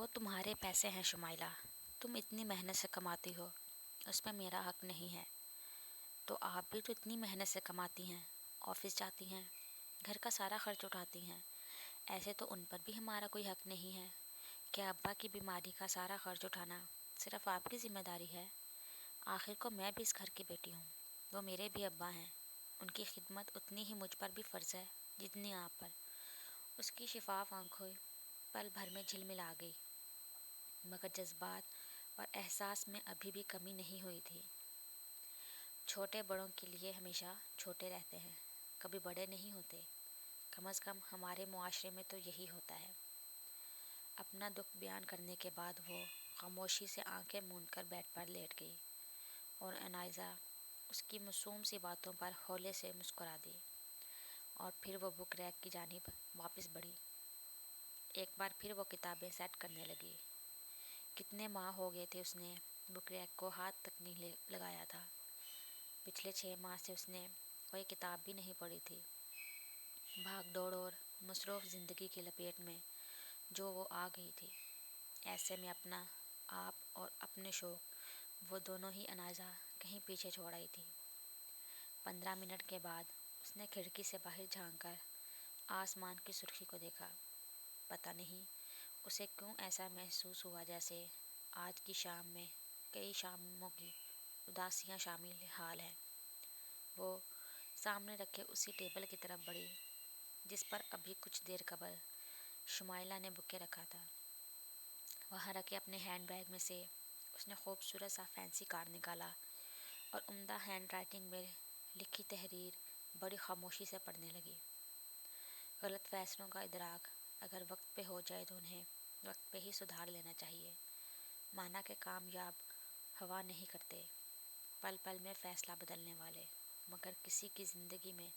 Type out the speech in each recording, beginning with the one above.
وہ تمہارے پیسے ہیں شمائلہ، تم اتنی محنت سے کماتی ہو، اس میں میرا حق نہیں ہے۔ تو آپ بھی تو اتنی محنت سے کماتی ہیں، آفس جاتی ہیں، گھر کا سارا خرچ اٹھاتی ہیں، ایسے تو ان پر بھی ہمارا کوئی حق نہیں ہے؟ کیا ابا کی بیماری کا سارا خرچ اٹھانا صرف آپ کی ذمہ داری ہے؟ آخر کو میں بھی اس گھر کی بیٹی ہوں، وہ میرے بھی ابا ہیں، ان کی خدمت اتنی ہی مجھ پر بھی فرض ہے جتنی آپ پر۔ اس کی شفاف آنکھوں پل بھر میں جھلملا گئی، مگر جذبات اور احساس میں ابھی بھی کمی نہیں ہوئی تھی۔ چھوٹے بڑوں کے لیے ہمیشہ چھوٹے رہتے ہیں، کبھی بڑے نہیں ہوتے، کم از کم ہمارے معاشرے میں تو یہی ہوتا ہے۔ اپنا دکھ بیان کرنے کے بعد وہ خاموشی سے آنکھیں موند کر بیڈ پر لیٹ گئی اور انائزہ اس کی معصوم سی باتوں پر ہولے سے مسکرا دی، اور پھر وہ بک ریک کی جانب واپس بڑھی۔ ایک بار پھر وہ کتابیں سیٹ کرنے لگی۔ کتنے ماہ ہو گئے تھے اس نے بک ریک کو ہاتھ تک نہیں لگایا تھا۔ پچھلے 6 ماہ سے اس نے کوئی کتاب بھی نہیں پڑھی تھی۔ بھاگ دوڑ اور مصروف زندگی کی لپیٹ میں جو وہ آ گئی تھی، ایسے میں اپنا آپ اور اپنے شوق وہ دونوں ہی انائزہ کہیں پیچھے چھوڑ آئی تھی۔ 15 منٹ کے بعد اس نے کھڑکی سے باہر جھانک کر آسمان کی سرخی کو دیکھا۔ پتہ نہیں اسے کیوں ایسا محسوس ہوا جیسے آج کی شام میں کئی شاموں کی اداسیاں شامل حال ہیں۔ وہ سامنے رکھے اسی ٹیبل کی طرف بڑھی جس پر ابھی کچھ دیر قبل شمائلہ نے بکے رکھا تھا۔ وہاں رکھے اپنے ہینڈ بیگ میں سے اس نے خوبصورت سا فینسی کارڈ نکالا اور عمدہ ہینڈ رائٹنگ میں لکھی تحریر بڑی خاموشی سے پڑھنے لگی۔ غلط فیصلوں کا ادراک اگر وقت پہ ہو جائے تو انہیں وقت پہ ہی سدھار لینا چاہیے۔ مانا کہ کامیاب ہوا نہیں کرتے، پل پل میں فیصلہ بدلنے والے، مگر کسی کی زندگی میں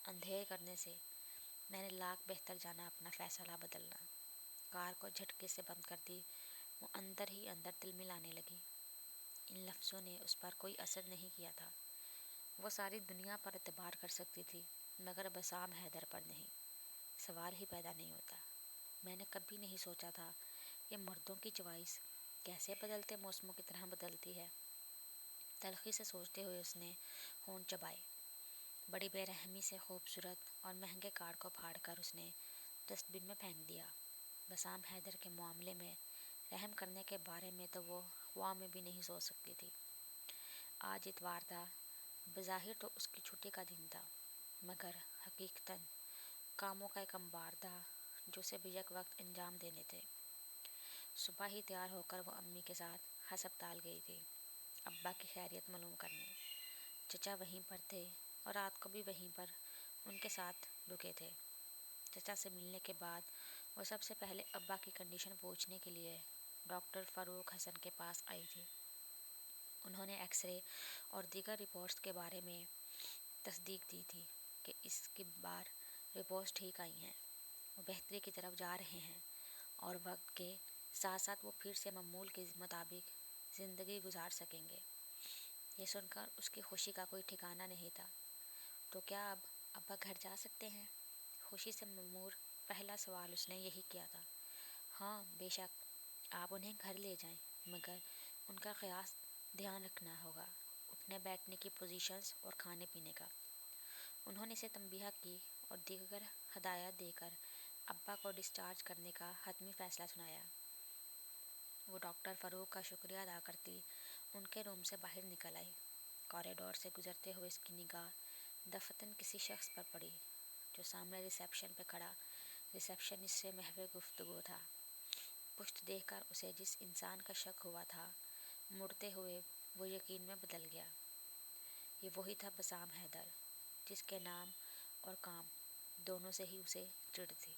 اندھیر کرنے سے میں نے لاکھ بہتر جانا اپنا فیصلہ بدلنا۔ کار کو جھٹکے سے بند کر دی، وہ اندر ہی اندر تلملانے لگی۔ ان لفظوں نے اس پر کوئی اثر نہیں کیا تھا۔ وہ ساری دنیا پر اعتبار کر سکتی تھی، مگر بسام حیدر پر نہیں۔ سوال ہی پیدا نہیں ہوتا۔ میں نے کبھی نہیں سوچا تھا کہ مردوں کی چوائس کیسے بدلتے موسموں کی طرح بدلتی ہے۔ تلخی سے سوچتے ہوئے اس نے ہونٹ چبائے۔ بڑی بے رحمی سے خوبصورت اور مہنگے کارڈ کو پھاڑ کر اس نے ڈسٹ بن میں پھینک دیا۔ بسام حیدر کے معاملے میں رحم کرنے کے بارے میں تو وہ خواہ میں بھی نہیں سوچ سکتی تھی۔ آج اتوار تھا، بظاہر تو اس کی چھٹی کا دن تھا، مگر حقیقتاً کاموں کا ایک انبار تھا جو اسے بیک وقت انجام دینے تھے۔ صبح ہی تیار ہو کر وہ امی کے ساتھ ہسپتال گئی تھی، ابا کی خیریت معلوم کرنے۔ چچا وہیں پر تھے اور رات کو بھی وہیں پر ان کے ساتھ رکے تھے۔ چچا سے ملنے کے بعد وہ سب سے پہلے ابا کی کنڈیشن پوچھنے کے لیے ڈاکٹر فاروق حسن کے پاس آئی تھی۔ انہوں نے ایکس رے اور دیگر رپورٹس کے بارے میں تصدیق دی تھی کہ اس کی بار رپورٹس ٹھیک آئی ہیں، وہ بہتری کی طرف جا رہے ہیں اور وقت کے ساتھ ساتھ وہ پھر سے معمول کے مطابق زندگی گزار سکیں گے۔ یہ سن کر اس کی خوشی کا کوئی ٹھکانہ نہیں تھا۔ تو کیا اب ابا گھر جا سکتے ہیں؟ خوشی سے معمور پہلا سوال اس نے یہی کیا تھا۔ ہاں بے شک، آپ انہیں گھر لے جائیں، مگر ان کا خاص دھیان رکھنا ہوگا، اٹھنے بیٹھنے کی پوزیشنز اور کھانے پینے کا۔ انہوں نے اسے تنبیہ کی اور دیگر ہدایات دے کر ابا کو ڈسچارج کرنے کا حتمی فیصلہ سنایا۔ وہ ڈاکٹر فاروق کا شکریہ ادا کرتی ان کے روم سے باہر نکل آئی۔ کوریڈور سے گزرتے ہوئے اس کی نگاہ دفتراً کسی شخص پر پڑی جو سامنے ریسیپشن پہ کھڑا ریسیپشنسٹ سے محو گفتگو تھا۔ پشت دیکھ کر اسے جس انسان کا شک ہوا تھا، مڑتے ہوئے وہ یقین میں بدل گیا۔ یہ وہی تھا بسام حیدر، جس کے نام اور کام دونوں سے ہی اسے چڑ تھی۔